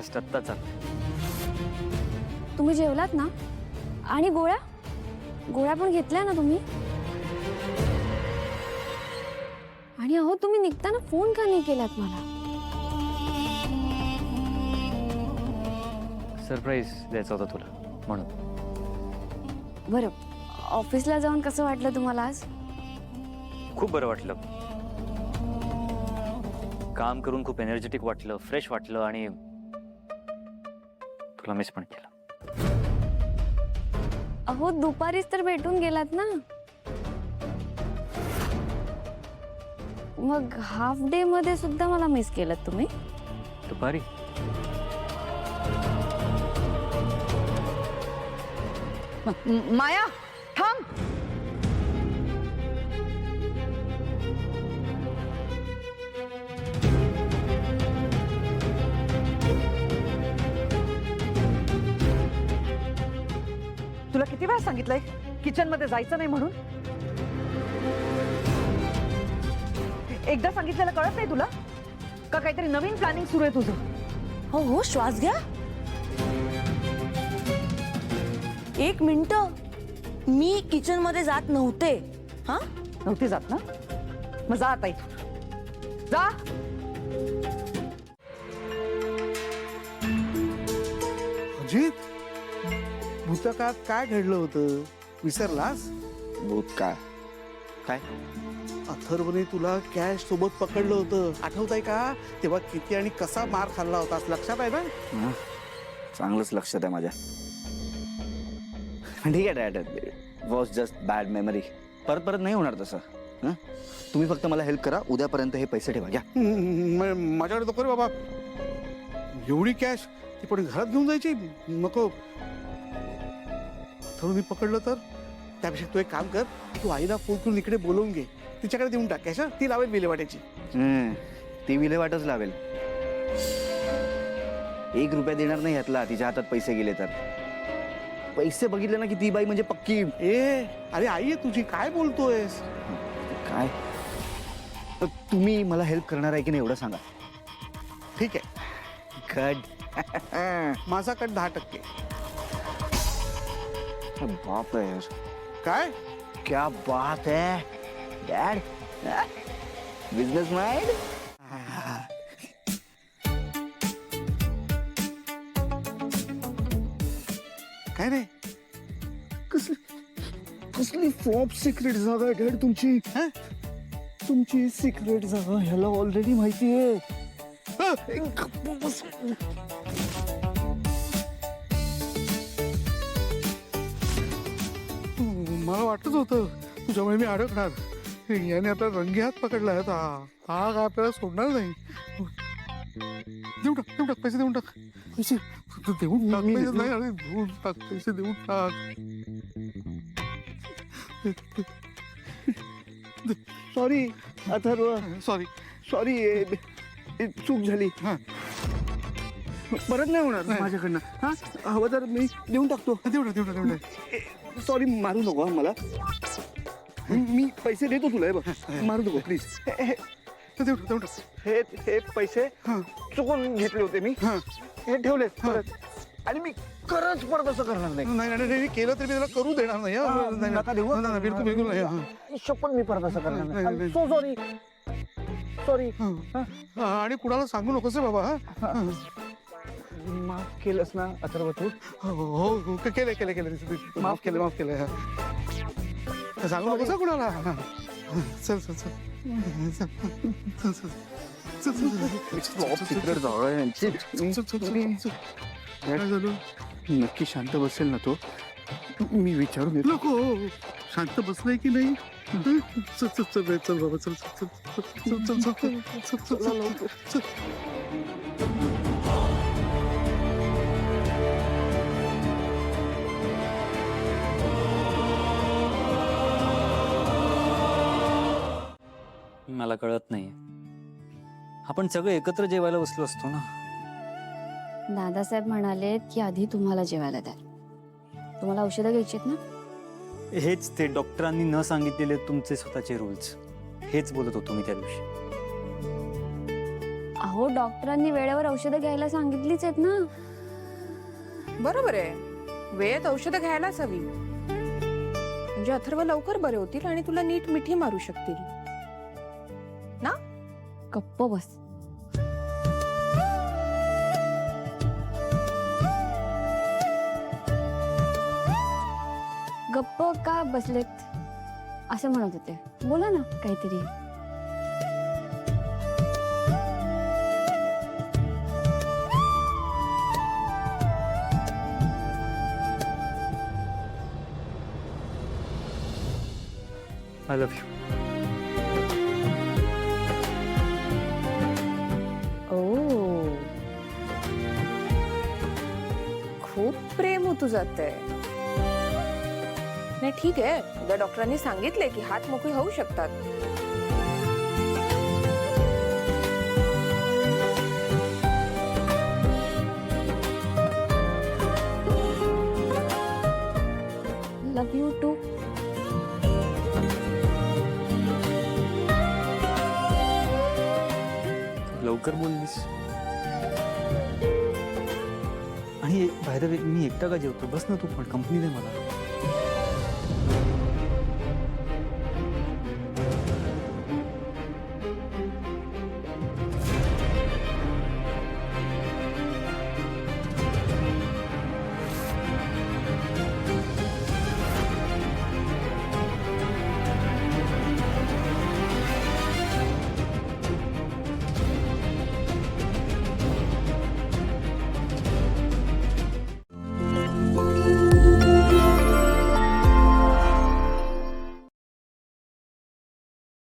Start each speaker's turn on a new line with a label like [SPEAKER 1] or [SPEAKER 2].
[SPEAKER 1] Just आत्ता चाललंय.
[SPEAKER 2] तुम्ही जेवलात ना? आणि गोळ्या गोळ्या पण घेतल्या ना तुम्ही? आणि अहो तुम्ही निघताना फोन का नाही केलात मला?
[SPEAKER 1] सरप्राईज द्यायचा होता तुला म्हणून.
[SPEAKER 2] बरं, ऑफिसला जाऊन कसं वाटलं तुम्हाला आज?
[SPEAKER 1] खूप बरं वाटलं. काम करून खूप एनर्जेटिक वाटलं, फ्रेश वाटलं आणि तुला मिस पण केलं.
[SPEAKER 2] अहो दुपारीच तर भेटून गेलात ना. मग हाफ डे मध्ये सुद्धा मला मिस केलं तुम्ही?
[SPEAKER 1] दुपारी
[SPEAKER 3] माया थांब. तुला किती वेळा सांगितलंय किचन मध्ये जायचं नाही म्हणून? एकदा सांगितलेलं कळत नाही तुला का? काहीतरी नवीन प्लॅनिंग सुरू आहे तुझं?
[SPEAKER 4] हो हो, श्वास घ्या. 1 मिनिट, मी किचन मध्ये जात नव्हते. हा,
[SPEAKER 3] नव्हती जात ना? मग जा आता इथून जा.
[SPEAKER 5] अजित, भूतकाळात काय घडलं होतं विसरलास?
[SPEAKER 6] भूतकाळ काय?
[SPEAKER 5] अथर्वने तुला कॅश सोबत पकडलं होतं, आठवत आहे का? तेव्हा किती आणि कसा मार खाल्ला होतास, लक्षात आहे ना?
[SPEAKER 6] चांगलंच लक्षात आहे माझ्या. ठीक आहे dad, was just bad memory. परत परत नाही होणार तसं. हं? तुम्ही फक्त मला हेल्प करा, उद्यापर्यंत हे पैसे ठेवा. घ्या.
[SPEAKER 5] माझ्याकडे नको रे बाबा, एवढी कॅश ती पण घरात घेऊन जायची नको. अथर्वने पकडलं तर? त्यापेक्षा तू एक काम कर, तू आईला फोन करून इकडे बोलवून घे, तिच्याकडे देऊन टाक कॅश. ती लावेल विल्हेवाट्याची.
[SPEAKER 6] ती विल्हेवाटच लावेल. 1 रुपया देणार नाही ह्यातला, तिच्या हातात पैसे गेले तर. पैसे बघितले ना की ती बाई म्हणजे पक्की.
[SPEAKER 5] ए अरे आई आहे तुझी, काय बोलतोयस?
[SPEAKER 6] काय तुम्ही मला हेल्प करणार आहे की नाही एवढं सांगा.
[SPEAKER 5] ठीक आहे,
[SPEAKER 6] गड.
[SPEAKER 5] माझा कट 10%.
[SPEAKER 6] बाप आहे यार.
[SPEAKER 5] काय?
[SPEAKER 6] क्या बात है डैड. Business mind.
[SPEAKER 5] काय नाही,
[SPEAKER 6] कसली टॉप सिक्रेट जागा आहे डॅड तुमची. तुमची सिक्रेट जागा ह्याला ऑलरेडी माहिती आहे.
[SPEAKER 5] मला वाटत होतं तुझ्यामुळे मी अडकणार. याने आता रंगी हात पकडला आहे. हा काय आपल्याला सोडणार नाही. देऊन टाक पैसे देऊन टाक. पैसे देऊन टाक. पैसे नाही, अरे देऊन टाक पैसे, देऊन टाक.
[SPEAKER 6] Sorry Atharva,
[SPEAKER 5] sorry.
[SPEAKER 6] सॉरी, चूक झाली. परत नाही होणार माझ्याकडनं. हा, हवं तर मी देऊन टाकतो.
[SPEAKER 5] देऊन टाक.
[SPEAKER 6] सॉरी, मारू नको हा मला. मी पैसे देतो तुला. हे बघ, मारू नको प्लीज.
[SPEAKER 5] देऊन टाक.
[SPEAKER 6] हे पैसे चुकून घेतले होते मी. हे ठेवले परत, आणि मी खरंच परत असं करणार नाही.
[SPEAKER 5] नाही केलं तरी मी त्याला करू देणार नाही.
[SPEAKER 6] नका देऊ.
[SPEAKER 5] बिलकुल नाही.
[SPEAKER 6] शपथ मी परत असं करणार
[SPEAKER 5] नाही,
[SPEAKER 6] नाही.
[SPEAKER 5] नाही.
[SPEAKER 6] So sorry. सॉरी.
[SPEAKER 5] आणि कुणाला सांगू नकोस रे बाबा.
[SPEAKER 6] माफ केलंस ना अथर्व तू?
[SPEAKER 5] हो केलं. माफ केलं. सांगू नकोस कुणाला. चल.
[SPEAKER 6] सिक्रेट जागा आहे यांची.
[SPEAKER 5] काय झालं?
[SPEAKER 6] नक्की शांत बसेल ना तो? मी विचारून येतो.
[SPEAKER 5] नको, शांत बसलाय की नाही? चल बाबा, चल.
[SPEAKER 1] मला कळत नाही, आपण सगळे एकत्र जेवायला बसलो असतो ना.
[SPEAKER 2] दादासाहेब म्हणाले की आधी तुम्हाला जेवायला द्या. तुम्हाला औषधं घ्यायची आहेत ना?
[SPEAKER 1] हेच ते डॉक्टरांनी न सांगितलेले तुमचे स्वतःचे रूल्स. हेच बोलत होतो मी त्या दिवशी.
[SPEAKER 2] अहो डॉक्टरांनी वेळेवर औषधं घ्यायला सांगितलीच आहेत ना.
[SPEAKER 7] बरोबर आहे, वेळेत औषधं घ्यायलाच हवी, म्हणजे अथर्व लवकर बरे होतील आणि तुला नीट मिठी मारू शकतील ना.
[SPEAKER 2] गप्प बस. गप्प का बसलेत असं म्हणत होते. बोला ना काहीतरी.
[SPEAKER 1] I love you.
[SPEAKER 7] ओ, खूप प्रेम होतू जाते. नाही ठीक आहे, उद्या डॉक्टरांनी सांगितले की हात मोकळे होऊ शकतात.
[SPEAKER 2] लव यू टू.
[SPEAKER 1] लवकर बोललीस. आणि बाय द वे मी एकटा का जेवतो? बस ना तू पण, कंपनी दे मला.